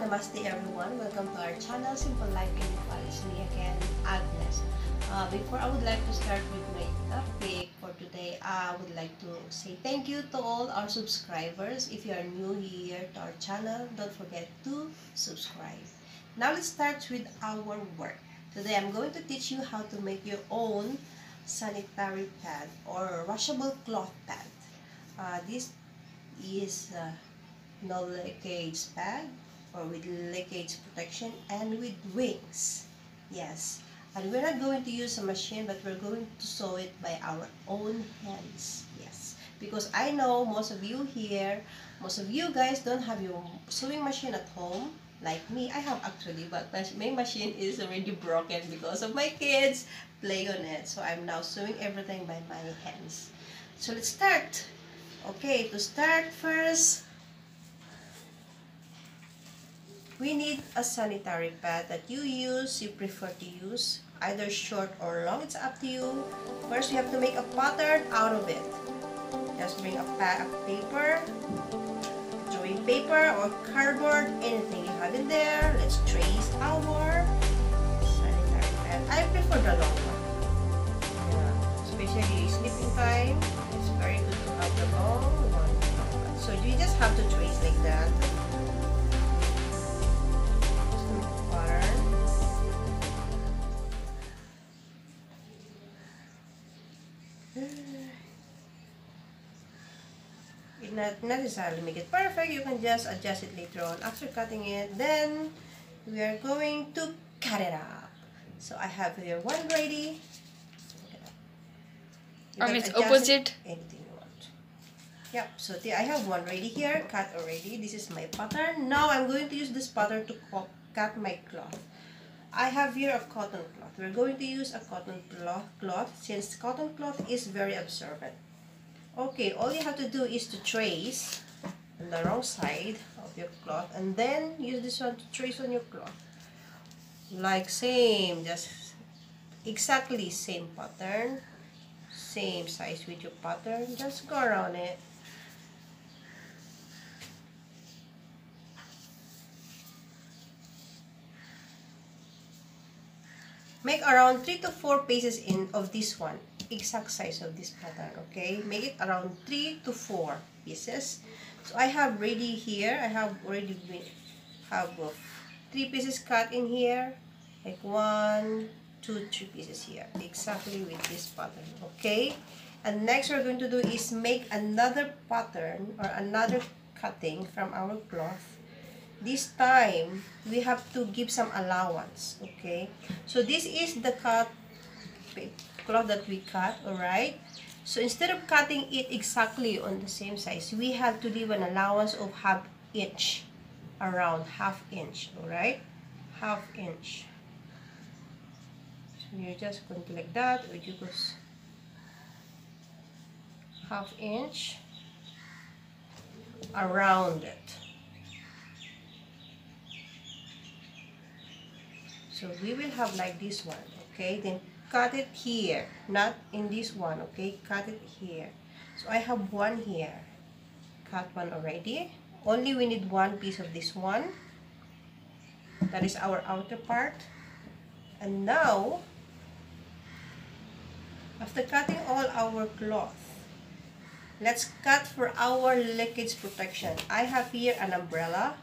Namaste everyone. Welcome to our channel, Simple Life in Nepal. It's me again, Agnes. Before I would like to start with my topic for today, I would like to say thank you to all our subscribers. If you are new here to our channel, don't forget to subscribe. Now let's start with our work. Today I'm going to teach you how to make your own sanitary pad or washable cloth pad. This is no leakage pad or with leakage protection and with wings. Yes, and we're not going to use a machine, but we're going to sew it by our own hands. Yes, because I know most of you here, most of you guys don't have your sewing machine at home like me. I have actually, but my machine is already broken because of my kids play on it. So I'm now sewing everything by my hands. So let's start. Okay, to start first, we need a sanitary pad that you prefer to use, either short or long, it's up to you. First, we have to make a pattern out of it. Just bring a pad of paper, drawing paper or cardboard, anything you have in there. Let's trace our sanitary pad. I prefer the long one. Yeah, especially sleeping time, it's very good to have the long one. So you just have to trace like that. Not necessarily make it perfect, you can just adjust it later on after cutting it. Then we are going to cut it up. So I have here one ready. It's opposite. Anything you want. Yep, so I have one ready here, cut already. This is my pattern. Now I'm going to use this pattern to cut my cloth. I have here a cotton cloth. We're going to use a cotton cloth since cotton cloth is very absorbent. Okay, all you have to do is to trace on the wrong side of your cloth and then use this one to trace on your cloth. Like same, just exactly same pattern, same size with your pattern, just go around it. Make around 3 to 4 pieces of this one, exact size of this pattern, okay? Make it around 3 to 4 pieces. So I have ready here, I have already have 3 pieces cut in here, like 1, 2, 3 pieces here, exactly with this pattern, okay? And next we're going to do is make another pattern or another cutting from our cloth. This time, we have to give some allowance, okay? So this is the cloth that we cut, alright? So instead of cutting it exactly on the same size, we have to leave an allowance of ½ inch, around ½ inch, alright? ½ inch. So you're just going to like that, or you goes ½ inch around it. So we will have like this one, okay? Then cut it here, not in this one, okay? Cut it here. So I have one here. Cut one already. Only we need one piece of this one. That is our outer part. And now, after cutting all our cloth, let's cut for our leakage protection. I have here an umbrella.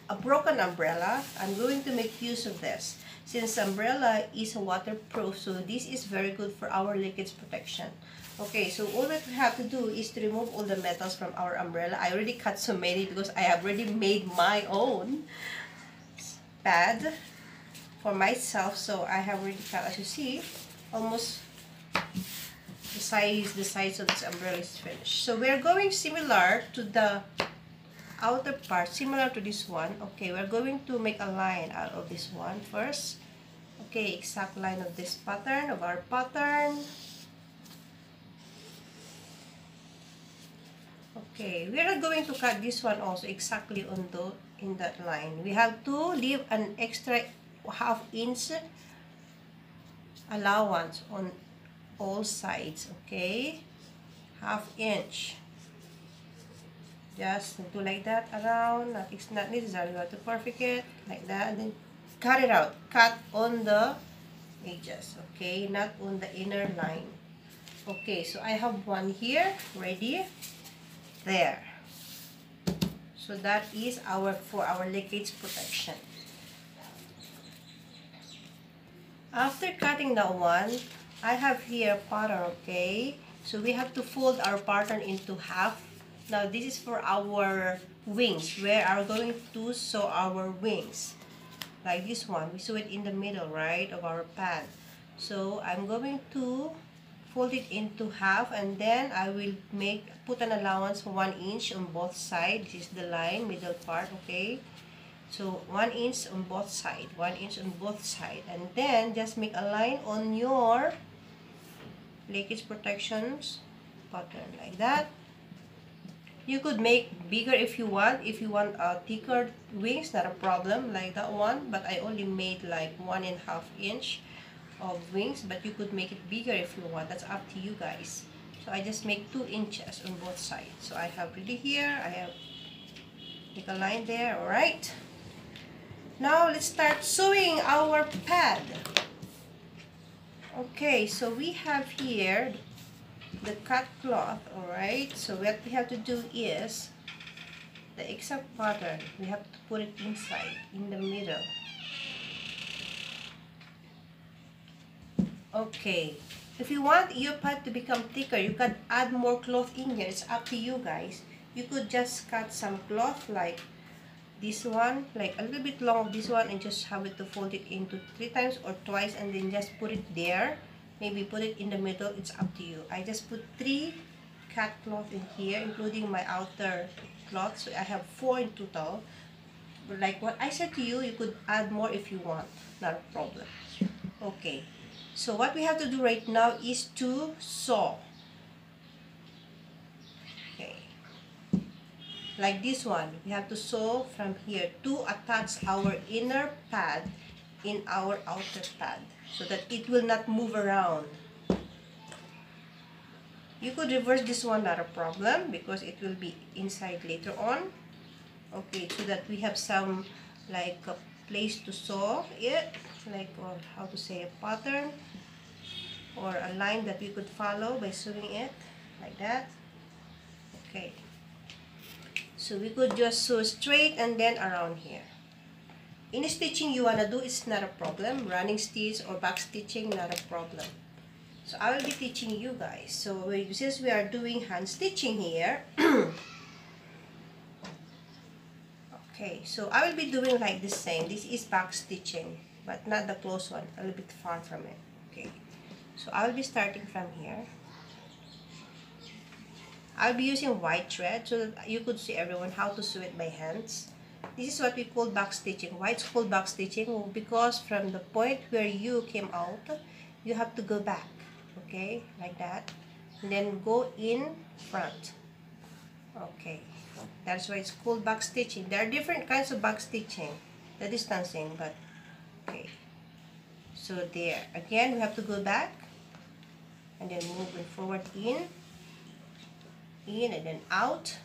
A broken umbrella. I'm going to make use of this since umbrella is waterproof, so this is very good for our leakage protection. Okay, so all that we have to do is to remove all the metals from our umbrella. I already cut so many because I have already made my own pad for myself, so I have already cut, as you see, almost the size of this umbrella is finished. So we're going similar to the outer part, similar to this one. Okay, we're going to make a line out of this one first. Okay, exact line of this pattern, of our pattern. Okay, we're not going to cut this one also exactly on in that line. We have to leave an extra ½ inch allowance on all sides, okay? ½ inch. Just do like that around. It's not necessary. You have to perfect it like that, and then cut it out. Cut on the edges, okay, not on the inner line. Okay, so I have one here ready. There. So that is for our leakage protection. After cutting that one, I have here pattern, okay? So we have to fold our pattern into half. Now this is for our wings, where are going to sew our wings. Like this one, we sew it in the middle, right, of our pad. So I'm going to fold it into half, and then I will put an allowance for 1 inch on both sides. This is the line, middle part, okay? So 1 inch on both sides, 1 inch on both sides, and then just make a line on your leakage protections pattern like that. You could make bigger if you want. If you want thicker wings, not a problem, like that one. But I only made like 1.5 inch of wings, but you could make it bigger if you want. That's up to you guys. So I just make 2 inches on both sides. So I have really here, I have make a line there. All right. Now let's start sewing our pad. Okay, so we have here the cut cloth. All right, so what we have to do is the exact pattern, we have to put it inside in the middle. Okay, if you want your pad to become thicker, you can add more cloth in here. It's up to you guys. You could just cut some cloth like this one, like a little bit long of this one, and just have it to fold it into 3 times or twice, and then just put it there. Maybe put it in the middle. It's up to you. I just put 3 cut cloth in here, including my outer cloth. So I have 4 in total. But like what I said to you, you could add more if you want. Not a problem. Okay. So what we have to do right now is to sew. Okay. Like this one, we have to sew from here to attach our inner pad in our outer pad so that it will not move around. You could reverse this one, not a problem, because it will be inside later on. Okay, so that we have some like a place to sew it, like, or how to say, a pattern or a line that we could follow by sewing it like that. Okay. So we could just sew straight and then around here. Any stitching you wanna do is not a problem. Running stitch or back stitching, not a problem. So I will be teaching you guys. So since we are doing hand stitching here, okay, so I will be doing like the same. This is back stitching, but not the close one, a little bit far from it. Okay, so I will be starting from here. I'll be using white thread so that you could see everyone how to sew it by hands. This is what we call back stitching. Why it's called back stitching? Well, because from the point where you came out, you have to go back, okay, like that, and then go in front. Okay, that's why it's called back stitching. There are different kinds of back stitching, the distancing, but okay. So there, again, we have to go back and then moving forward in and then out,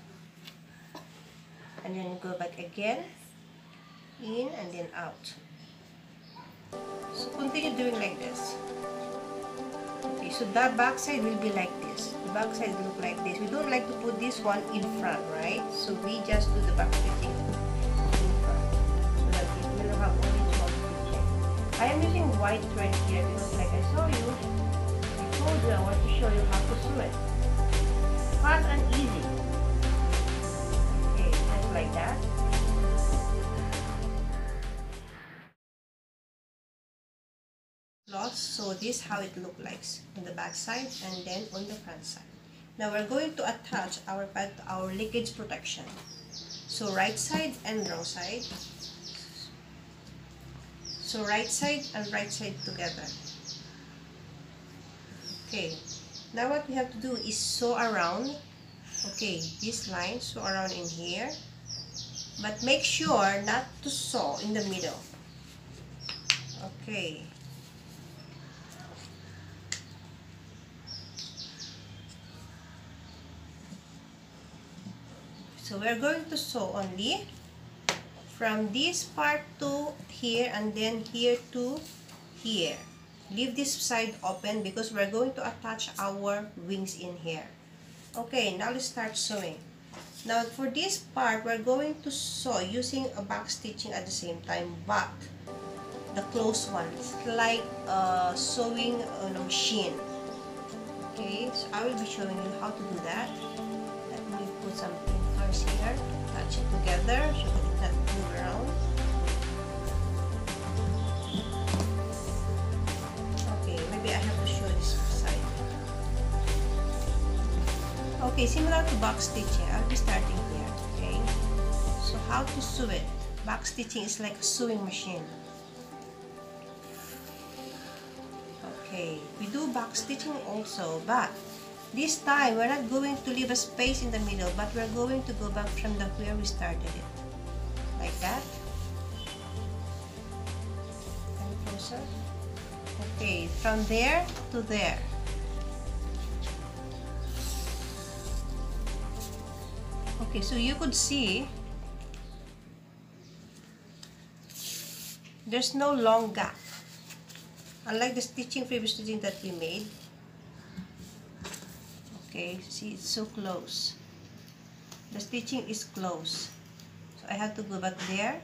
and then go back again, in and then out. So continue doing like this. Okay, so the back side will be like this. The back side will look like this. We don't like to put this one in front, right? So we just do the back stitching in front so that it will have only 12 stitching. I am using white thread here because, like I told you, I want to show you how to sew it. Fast and easy. Okay, just like that. So this is how it looks like on the back side and then on the front side. Now we're going to attach our pad to our leakage protection. So right side and wrong side. So right side and right side together. Okay. Now what we have to do is sew around. Okay, this line, sew around in here. But make sure not to sew in the middle. Okay. So we're going to sew only from this part to here and then here to here. Leave this side open because we're going to attach our wings in here. Okay, now let's start sewing. Now for this part, we're going to sew using a back stitching at the same time, but the close one. It's like sewing on a machine. Okay, so I will be showing you how to do that. Let me put some pinners here, attach it together so that it doesn't move around. Okay, maybe I have to show this side. Okay, similar to back stitching, I'll be starting here. Okay, so how to sew it? Back stitching is like a sewing machine. Okay, we do back stitching also, but this time we're not going to leave a space in the middle, but we're going to go back from the where we started it, like that. And closer. Okay, from there to there. Okay, so you could see there's no long gap. Unlike the previous stitching that we made. Okay, see, it's so close. The stitching is close. So I have to go back there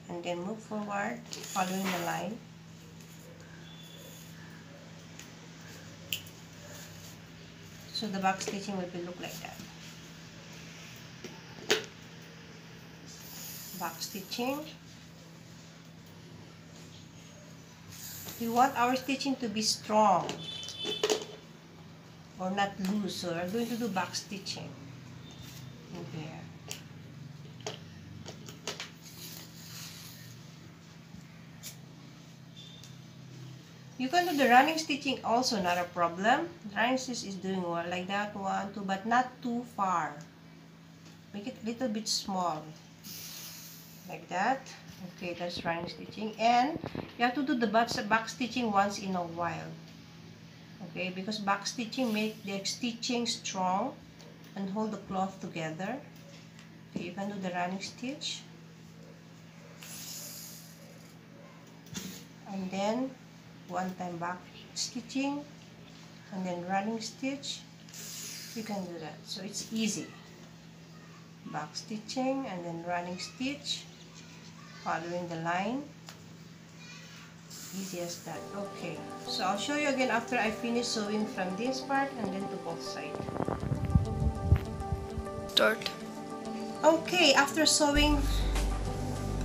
and then move forward, following the line. So the back stitching will look like that. Back stitching. We want our stitching to be strong or not loose, so we're going to do back stitching in here. You can do the running stitching also, not a problem. Running stitch is doing well like that, 1, 2, but not too far. Make it a little bit small, like that. Okay, that's running stitching, and you have to do the back stitching once in a while. Okay, because back stitching make the stitching strong and hold the cloth together. Okay, you can do the running stitch, and then one time back stitching, and then running stitch. You can do that, so it's easy. Back stitching and then running stitch, following the line. Easy as that. Okay, so I'll show you again after I finish sewing from this part and then to both sides. Start. Okay, after sewing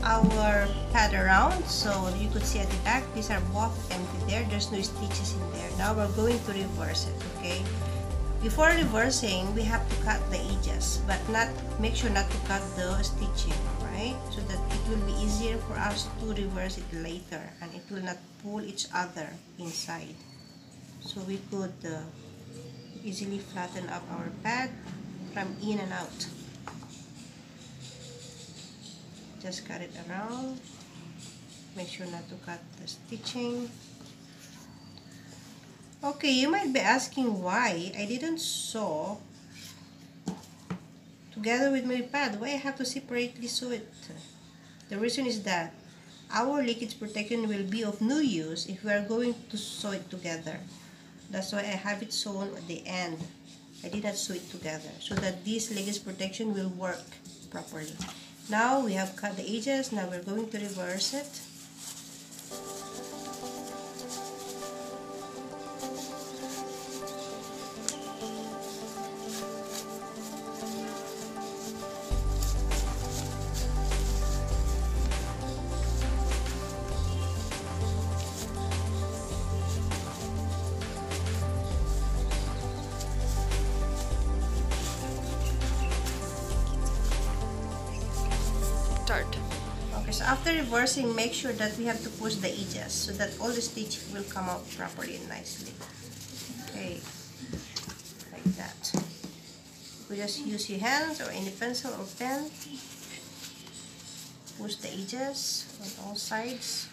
our pad around, so you could see at the back, these are both empty there. There's no stitches in there. Now we're going to reverse it. Okay, before reversing, we have to cut the edges, but make sure not to cut the stitching, right? So that it will be easier for us to reverse it later and it will not pull each other inside. So we could easily flatten up our pad from in and out. Just cut it around. Make sure not to cut the stitching. Okay, you might be asking why I didn't sew together with my pad. Why I have to separately sew it? The reason is that our leakage protection will be of no use if we are going to sew it together. That's why I have it sewn at the end. I did not sew it together so that this leakage protection will work properly. Now we have cut the edges. Now we're going to reverse it. Start. Okay, so after reversing, make sure that we have to push the edges so that all the stitch will come out properly and nicely. Okay, like that. We just use your hands or any pencil or pen. Push the edges on all sides,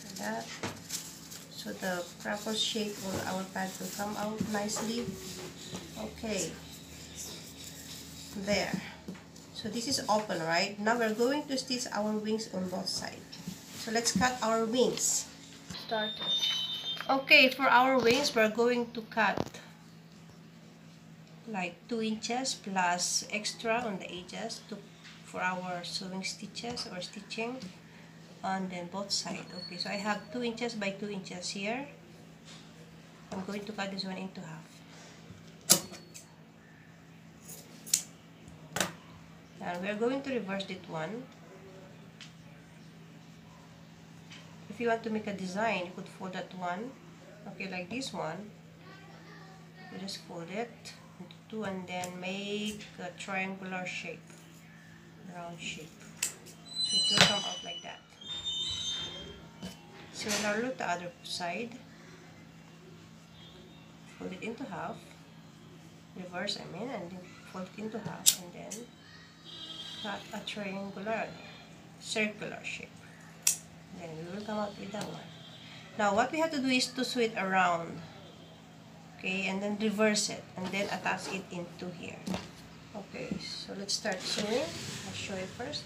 like that. So the proper shape of our pad will come out nicely. Okay. There. So this is open, right? Now we're going to stitch our wings on both sides. So let's cut our wings. Start. Okay, for our wings, we're going to cut like 2 inches plus extra on the edges for our sewing stitches or stitching, and then both sides. Okay, so I have 2 inches by 2 inches here. I'm going to cut this one into half. And we're going to reverse that one. If you want to make a design, you could fold that one. Okay, like this one. You just fold it into two and then make a triangular shape, round shape. So it will come out like that. Similarly, the other side. Fold it into half. Reverse, and then fold it into half, and then cut a triangular, circular shape. Then we will come out with that one. Now what we have to do is to sew it around, okay, and then reverse it, and then attach it into here. Okay, so let's start sewing. I'll show you first.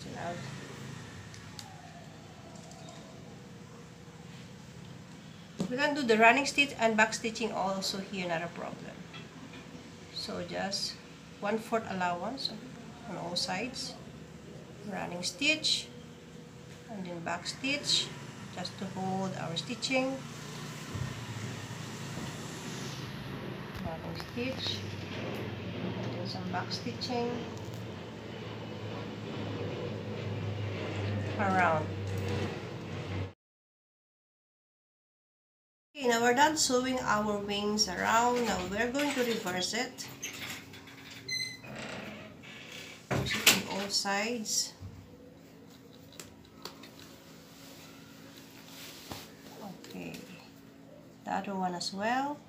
We can do the running stitch and back stitching also here, not a problem. So just 1/4 allowance on all sides, running stitch, and then back stitch just to hold our stitching, running stitch, and then some back stitching around. Okay, now we're done sewing our wings around. Now we're going to reverse it. Push it on all sides. Okay, the other one as well.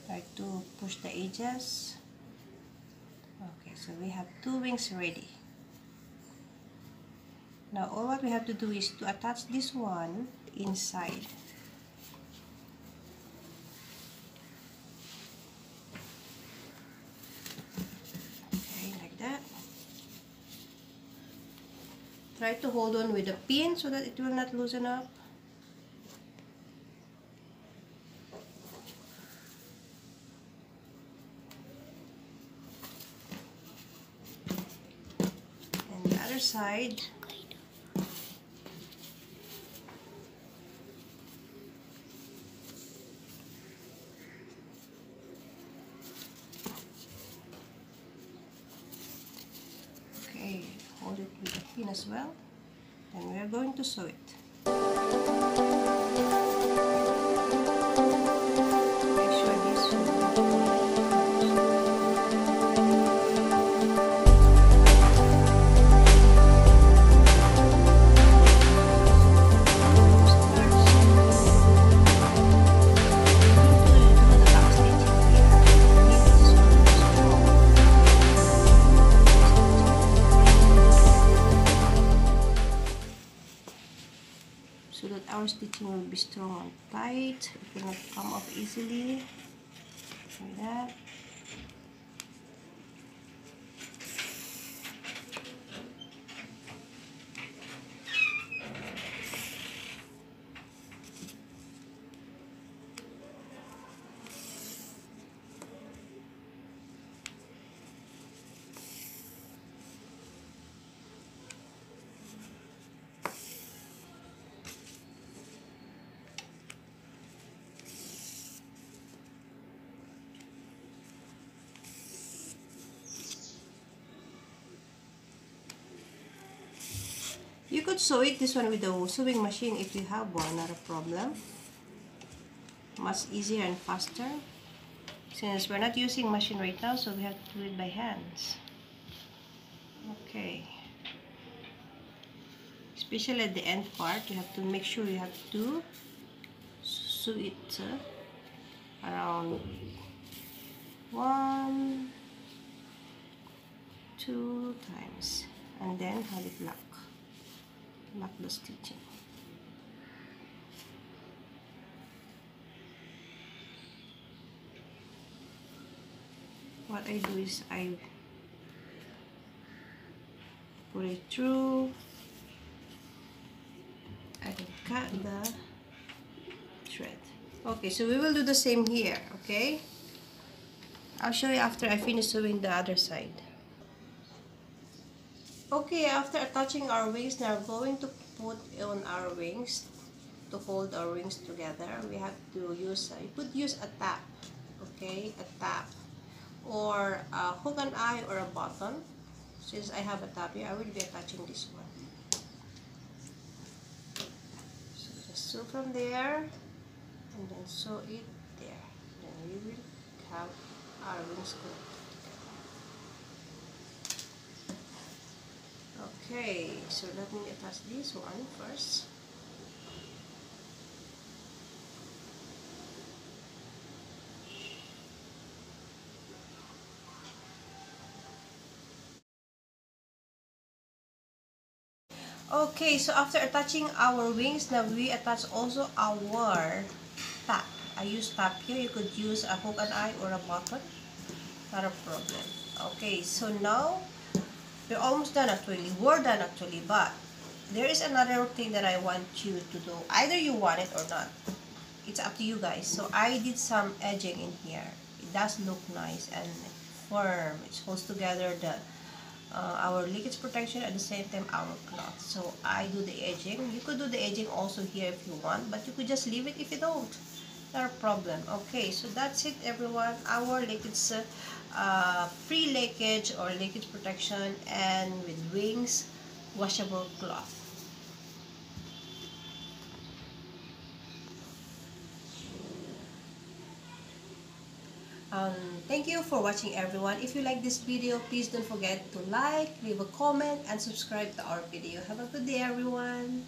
Try to push the edges. Okay, so we have 2 wings ready. Now all what we have to do is to attach this one inside. Okay, like that. Try to hold on with a pin so that it will not loosen up. And the other side. Okay, hold it with a pin as well. Then we are going to sew it. Make sure this so that our stitching will be strong and tight. It will not come off easily. Like that. You could sew it this one with the sewing machine if you have one, not a problem. Much easier and faster. Since we're not using machine right now, so we have to do it by hands. Okay. Especially at the end part, you have to make sure you have to sew it around 1, 2 times, and then have it lock the stitching. what I do is I put it through. I can cut the thread. Okay, so we will do the same here, okay? I'll show you after I finish sewing the other side. Okay, after attaching our wings, now we're going to put on our wings to hold our wings together. We have to use, you could use a tap, okay? A tap. Or a hook and eye or a button. Since I have a tap here, I will be attaching this one. So just sew from there and then sew it there. Then we will have our wings connected. Okay, so let me attach this one first. Okay, so after attaching our wings, now we attach also our tap. I use tap here. You could use a hook and eye or a button. Not a problem. Okay, so now we're almost done actually. We're done actually, but there is another thing that I want you to do. Either you want it or not. It's up to you guys. So I did some edging in here. It does look nice and firm. It holds together the our leakage protection at the same time our cloth. So I do the edging. You could do the edging also here if you want, but you could just leave it if you don't. Not a problem. Okay, so that's it everyone. Our leakage, free leakage or leakage protection and with wings, washable cloth. Thank you for watching everyone. If you like this video, please don't forget to like, leave a comment, and subscribe to our video. Have a good day everyone.